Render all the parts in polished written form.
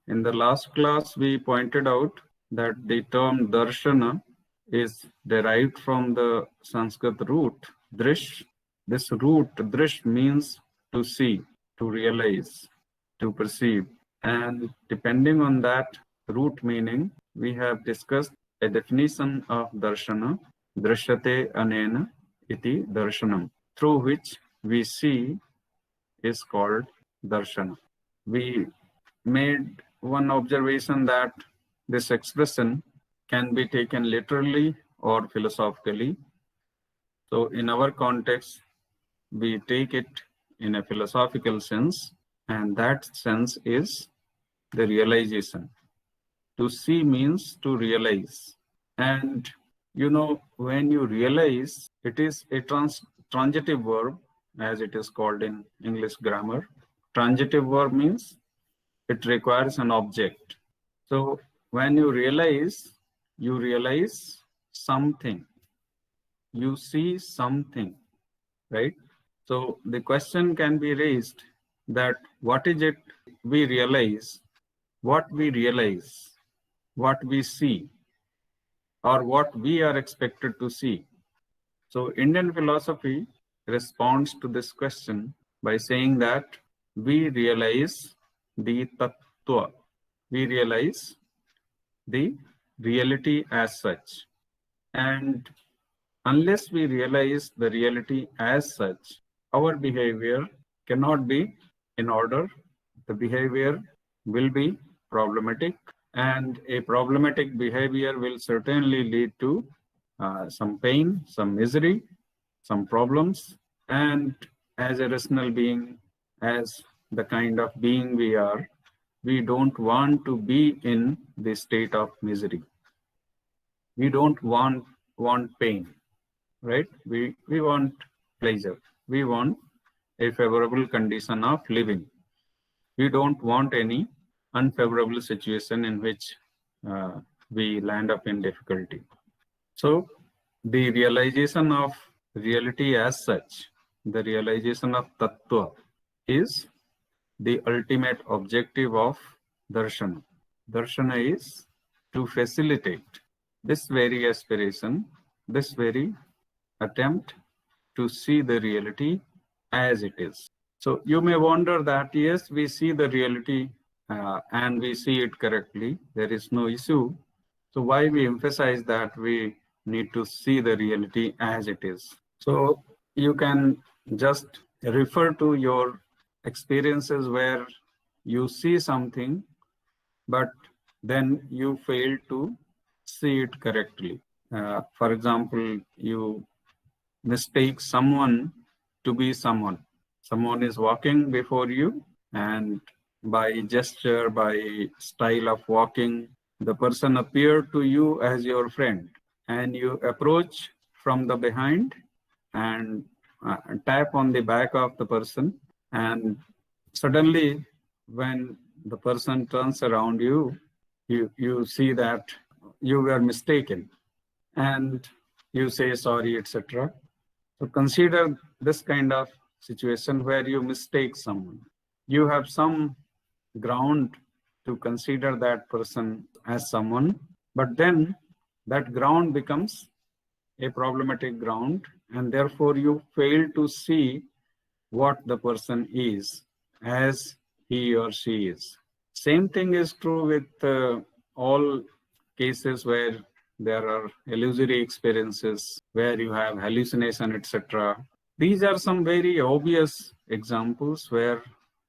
In the last class, we pointed out that the term darshana is derived from the Sanskrit root drish. This root drish means to see, to realize, to perceive. And depending on that root meaning, we have discussed a definition of darshana, drishyate anena iti darshanam, through which we see is called darshana. We made one observation that this expression can be taken literally or philosophically. So in our context, we take it in a philosophical sense, and that sense is the realization. To see means to realize. And when you realize, it is a transitive verb, as it is called in English grammar. Transitive verb means it requires an object. So when you realize something. You see something, right? So the question can be raised that what is it we realize, what we realize, what we see, or what we are expected to see. So Indian philosophy responds to this question by saying that we realize the tattva. We realize the reality as such. And unless we realize the reality as such, our behavior cannot be in order. The behavior will be problematic, and a problematic behavior will certainly lead to some pain, some misery, some problems. And as a rational being, as the kind of being we are, we don't want to be in the state of misery. We don't want pain, right? We want pleasure. We want a favorable condition of living. We don't want any unfavorable situation in which we land up in difficulty. So the realization of reality as such, the realization of tattva, is the ultimate objective of darshana. Darshana is to facilitate this very aspiration, this very attempt to see the reality as it is. So you may wonder that, yes, we see the reality and we see it correctly. There is no issue. So why we emphasize that we need to see the reality as it is? So you can just refer to your experiences where you see something, but then you fail to see it correctly. For example, you mistake someone to be someone. Someone is walking before you, and by gesture, by style of walking, the person appeared to you as your friend, and you approach from the behind and tap on the back of the person, and suddenly when the person turns around you see that you were mistaken, and you say sorry, etc. So consider this kind of situation where you mistake someone. You have some ground to consider that person as someone, but then that ground becomes a problematic ground, and therefore you fail to see what the person is as he or she is. Same thing is true with all cases where there are illusory experiences, where you have hallucination, etc. These are some very obvious examples where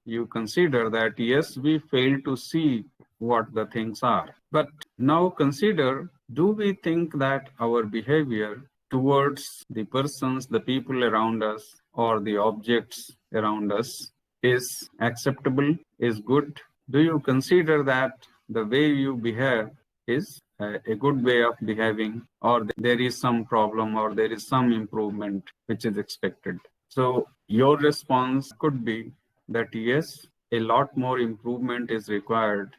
you consider that, yes, we fail to see what the things are. But now consider, do we think that our behavior towards the persons, the people around us, or the objects around us is acceptable, is good? Do you consider that the way you behave is a good way of behaving, or there is some problem, or there is some improvement which is expected? So your response could be that, yes, a lot more improvement is required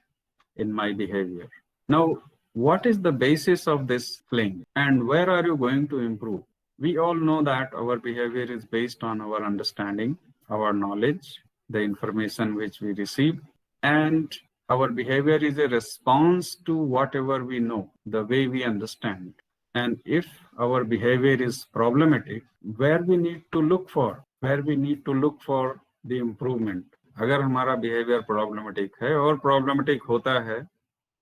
in my behavior. Now, what is the basis of this claim, and where are you going to improve? We all know that our behavior is based on our understanding, our knowledge, the information which we receive, and our behavior is a response to whatever we know, the way we understand. And if our behavior is problematic, where we need to look for the improvement. अगर हमारा behavior problematic है और problematic होता है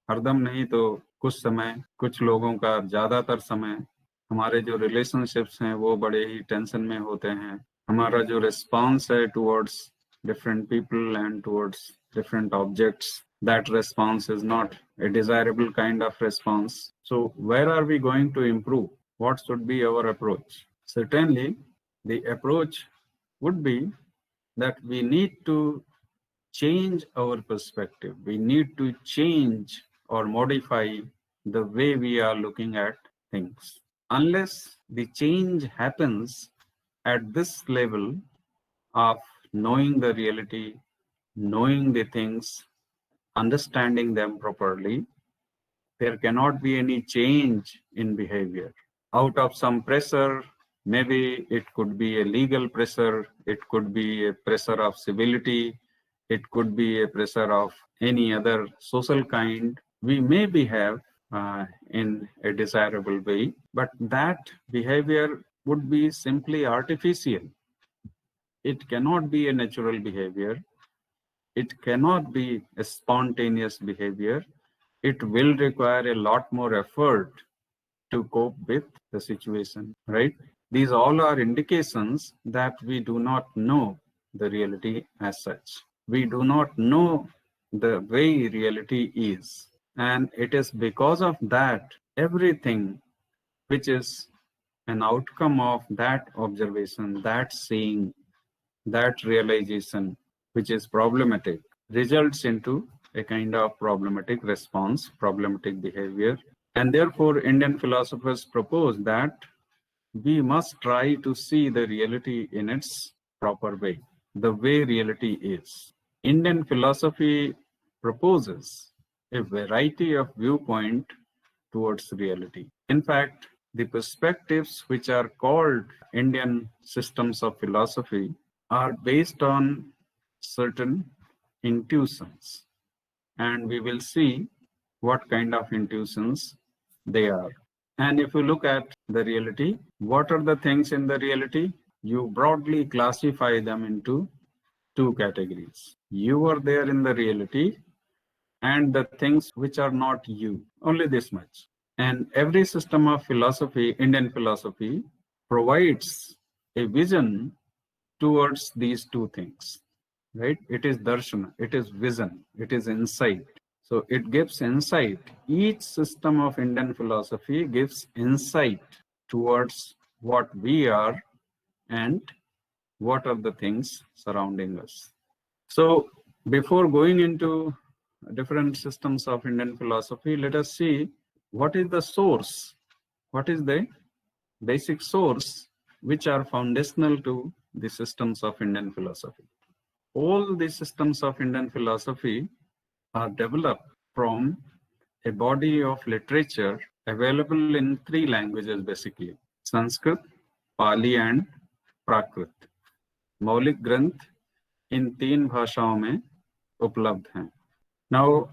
हरदम नहीं तो कुछ समय, कुछ लोगों का ज्यादातर समय, हमारे जो relationships हैं वो बड़े ही टेंशन में होते हैं, हमारा जो response है towards different people and towards different objects, that response is not a desirable kind of response. So where are we going to improve? What should be our approach? Certainly, the approach would be that we need to change our perspective. We need to change or modify the way we are looking at things. Unless the change happens at this level of knowing the reality, knowing the things, understanding them properly, there cannot be any change in behavior. Out of some pressure, maybe it could be a legal pressure, it could be a pressure of civility, it could be a pressure of any other social kind, we may behave in a desirable way, but that behavior would be simply artificial. It cannot be a natural behavior. It cannot be a spontaneous behavior. It will require a lot more effort to cope with the situation, right? These all are indications that we do not know the reality as such. We do not know the way reality is. And it is because of that, everything which is an outcome of that observation, that seeing, that realization, which is problematic, results into a kind of problematic response, problematic behavior. And therefore, Indian philosophers propose that we must try to see the reality in its proper way, the way reality is. Indian philosophy proposes a variety of viewpoint towards reality. In fact, the perspectives which are called Indian systems of philosophy are based on certain intuitions. And we will see what kind of intuitions they are. And if you look at the reality, what are the things in the reality? You broadly classify them into two categories. You are there in the reality and the things which are not you, only this much. And every system of philosophy, Indian philosophy, provides a vision towards these two things, right? It is darshana, it is vision, it is insight. So it gives insight. Each system of Indian philosophy gives insight towards what we are and what are the things surrounding us. So before going into different systems of Indian philosophy, let us see what is the source, what is the basic source which are foundational to the systems of Indian philosophy. All the systems of Indian philosophy are developed from a body of literature available in three languages basically, Sanskrit, Pali and Prakrit. मौलिक ग्रंथ इन तीन भाषाओं में उपलब्ध हैं. Now,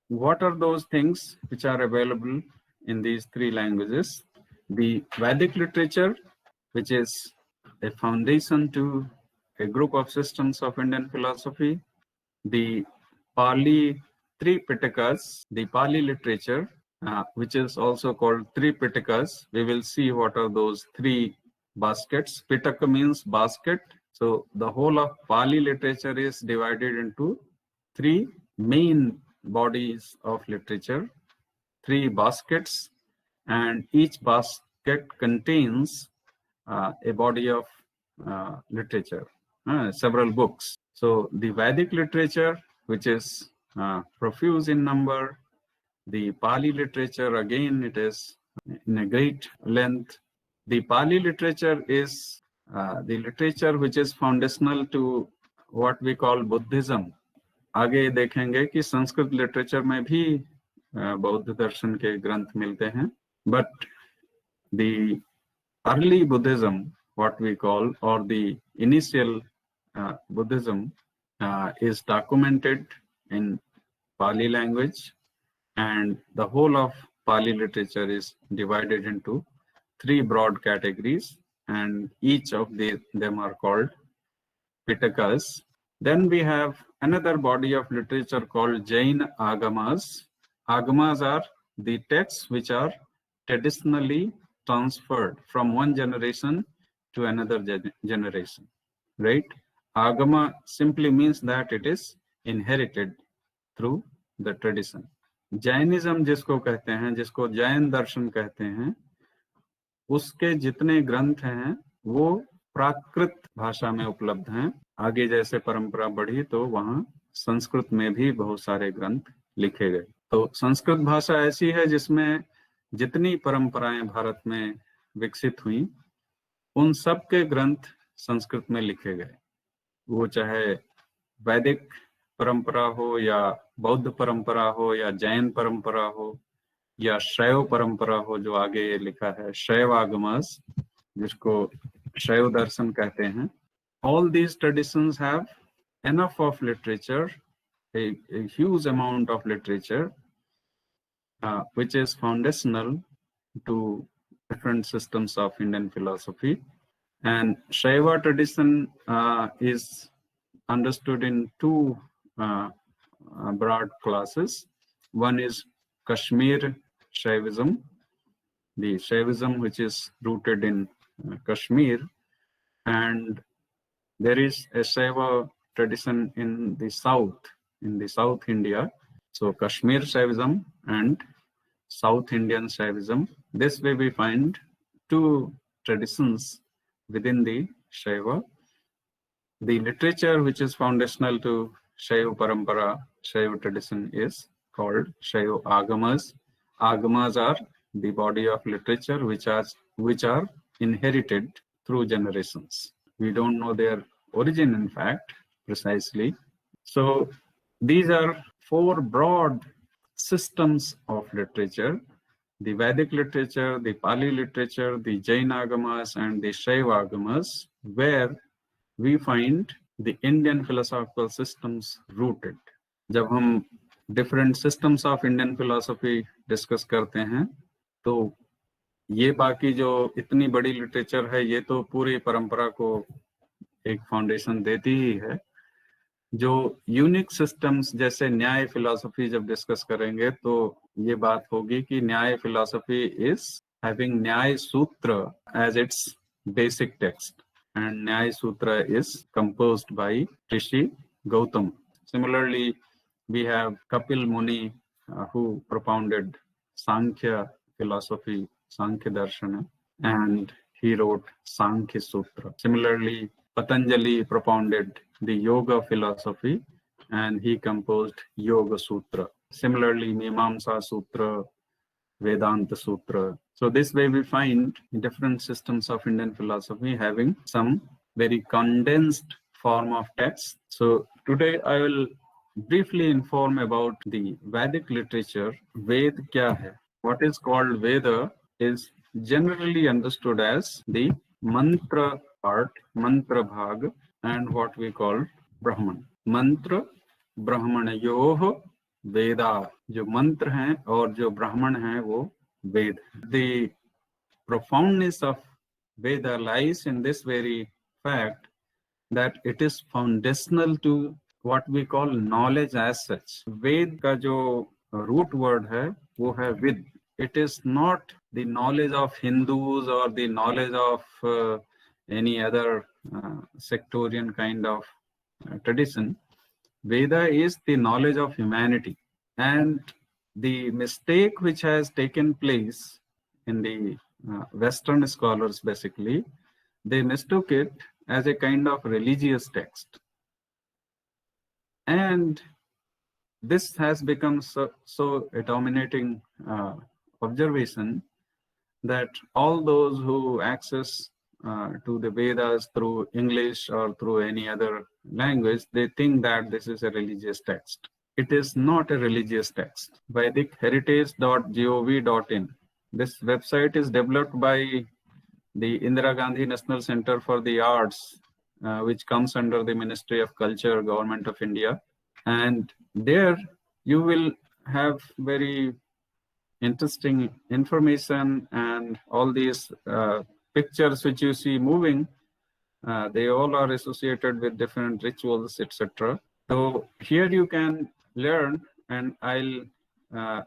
what are those things which are available in these three languages? The Vedic literature, which is a foundation to a group of systems of Indian philosophy. The Pali Tripitakas, the Pali literature, which is also called Tripitakas. We will see what are those three baskets. Pitaka means basket. So the whole of Pali literature is divided into three main bodies of literature, three baskets, and each basket contains a body of literature, several books. So the Vedic literature, which is profuse in number, the Pali literature, again, it is in a great length. The Pali literature is the literature which is foundational to what we call Buddhism. आगे देखेंगे कि Sanskrit literature में भी बौद्ध दर्शन के ग्रंथ मिलते हैं, but the early Buddhism, what we call, or the initial Buddhism is documented in Pali language, and the whole of Pali literature is divided into three broad categories, and each of them are called Pitakas. Then we have another body of literature called Jain Agamas. Agamas are the texts which are traditionally transferred from one generation to another generation, right? Agama simply means that it is inherited through the tradition. Jainism जिसको कहते हैं, जिसको जैन दर्शन कहते हैं, उसके जितने ग्रंथ हैं वो प्राकृत भाषा में उपलब्ध हैं। आगे जैसे परंपरा बढ़ी तो वहां संस्कृत में भी बहुत सारे ग्रंथ लिखे गए। तो संस्कृत भाषा ऐसी है जिसमें जितनी परंपराएं भारत में विकसित हुई उन सब के ग्रंथ संस्कृत में लिखे गए, वो चाहे वैदिक परंपरा हो या बौद्ध परंपरा हो या जैन परंपरा हो या शैव परंपरा हो, जो आगे ये लिखा है शैव आगमस, जिसको शैव दर्शन कहते हैं। All these traditions have enough of literature, a huge amount of literature, which is foundational to different systems of Indian philosophy. And Shaiva tradition is understood in two broad classes. One is Kashmir Shaivism, the Shaivism which is rooted in Kashmir, and there is a Shaiva tradition in the South India. So Kashmir Shaivism and South Indian Shaivism. This way we find two traditions within the Shaiva. The literature which is foundational to Shaiva Parampara, Shaiva tradition, is called Shaiva Agamas. Agamas are the body of literature which are inherited through generations. We don't know their origin, in fact, precisely. So these are four broad systems of literature: the Vedic literature, the Pali literature, the Jain Agamas, and the Shaiva Agamas, where we find the Indian philosophical systems rooted. जब हम different systems of Indian philosophy discuss करते हैं तो ये बाकी जो इतनी बड़ी लिटरेचर है ये तो पूरी परंपरा को एक फाउंडेशन देती ही है। जो यूनिक सिस्टम्स जैसे न्याय फिलॉसफी जब डिस्कस करेंगे तो ये बात होगी कि न्याय philosophy is having Nyaya Sutra as its basic text, and Nyaya Sutra is composed by Rishi Gautam. Similarly, we have Kapil Muni who propounded Sankhya philosophy, Sankhya Darshana, and he wrote Sankhya Sutra. Similarly, Patanjali propounded the Yoga philosophy and he composed Yoga Sutra. Similarly, Mimamsa Sutra, Vedanta Sutra. So this way we find different systems of Indian philosophy having some very condensed form of text. So today I will briefly inform about the Vedic literature. Ved kya hai? What is called Veda is generally understood as the mantra part, mantra bhag, and what we call Brahman. Mantra Brahmanayoh Veda. जो मंत्र हैं और जो ब्राह्मण हैं वो वेद. The profoundness of Veda lies in this very fact that it is foundational to what we call knowledge as such. Ved का जो root word है वो है vid. It is not the knowledge of Hindus or the knowledge of any other sectarian kind of tradition. Veda is the knowledge of humanity. And the mistake which has taken place in the Western scholars, basically, they mistook it as a kind of religious text. And this has become so a dominating observation that all those who access to the Vedas through English or through any other language, they think that this is a religious text. It is not a religious text. VedicHeritage.gov.in. This website is developed by the Indira Gandhi National Center for the Arts, which comes under the Ministry of Culture, Government of India. And there you will have very interesting information, and all these pictures which you see moving, they all are associated with different rituals, etc. So here you can learn, and I'll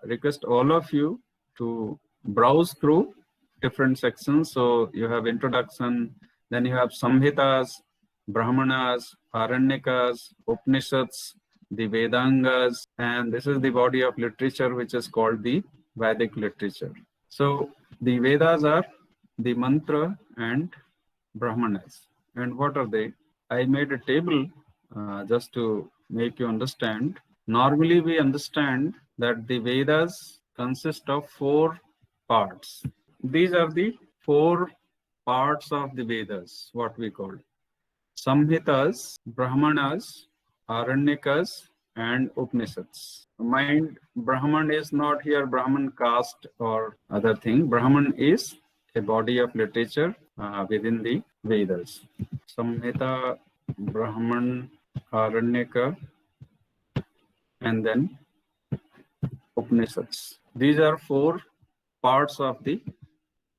request all of you to browse through different sections. So you have introduction, then you have Samhitas, Brahmanas, Aranyakas, Upanishads, the Vedangas, and this is the body of literature which is called the Vedic literature. So the Vedas are the mantra and Brahmanas. And what are they? I made a table just to make you understand. Normally, we understand that the Vedas consist of 4 parts. These are the 4 parts of the Vedas, what we call Samhitas, Brahmanas, Aranyakas, and Upanishads. Mind, Brahman is not here Brahman caste or other thing. Brahman is a body of literature within the Vedas. Samhita, Brahman, Aranyaka, and then Upanishads. These are 4 parts of the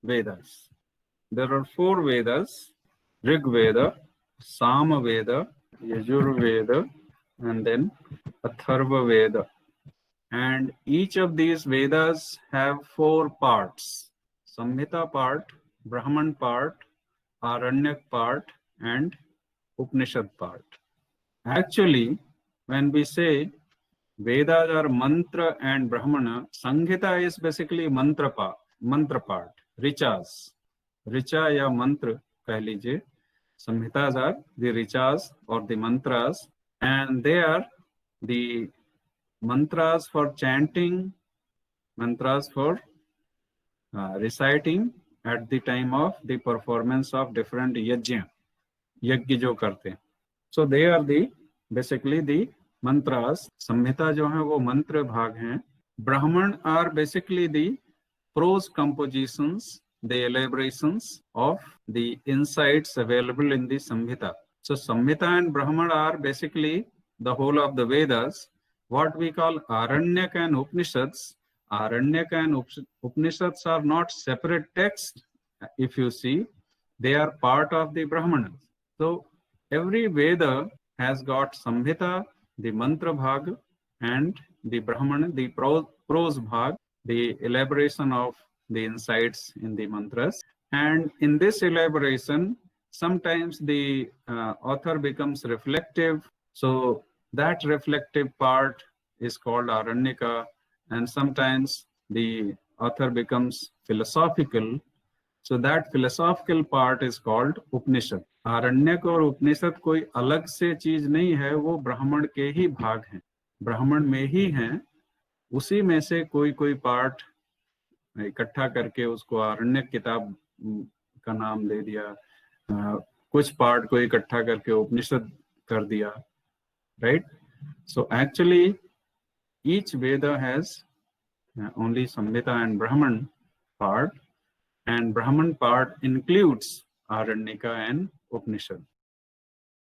Vedas. There are 4 Vedas: Rig Veda, Sama Veda, Yajur Veda, and then Atharva Veda. And each of these Vedas have 4 parts: Samhita part, Brahman part, Aranyak part, and Upanishad part. Actually, when we say Vedas are mantra and Brahmana, Sanghita is basically mantra part, Richas. Richa ya mantra कह लीजिए. Samhitas are the Richas or the mantras, and they are the mantras for chanting, mantras for reciting at the time of the performance of different yajna जो करते हैं. So they are the basically the mantras. Samhita जो है वो मंत्र भाग हैं. Brahman are basically the prose compositions, the elaborations of the insights available in the Samhita. So Samhita and Brahman are basically the whole of the Vedas. What we call Aranyaka and Upanishads. Aranyaka and Upanishads are not separate texts. If you see, they are part of the Brahmanas. So every Veda has got Samhita, the mantra bhag, and the Brahmana, the prose bhag, the elaboration of the insights in the mantras. And in this elaboration, sometimes the author becomes reflective. So that reflective part is called Aranyaka, and sometimes the author becomes philosophical. So that philosophical part is called Upanishad. आरण्यक और उपनिषद कोई अलग से चीज नहीं है, वो ब्राह्मण के ही भाग हैं, ब्राह्मण में ही हैं. उसी में से कोई कोई पार्ट इकट्ठा करके उसको आरण्यक किताब का नाम दे दिया, कुछ पार्ट को इकट्ठा करके उपनिषद कर दिया, right? So actually each Veda has only Samhita and Brahman part, and Brahman part includes Aranyaka and Upanishad.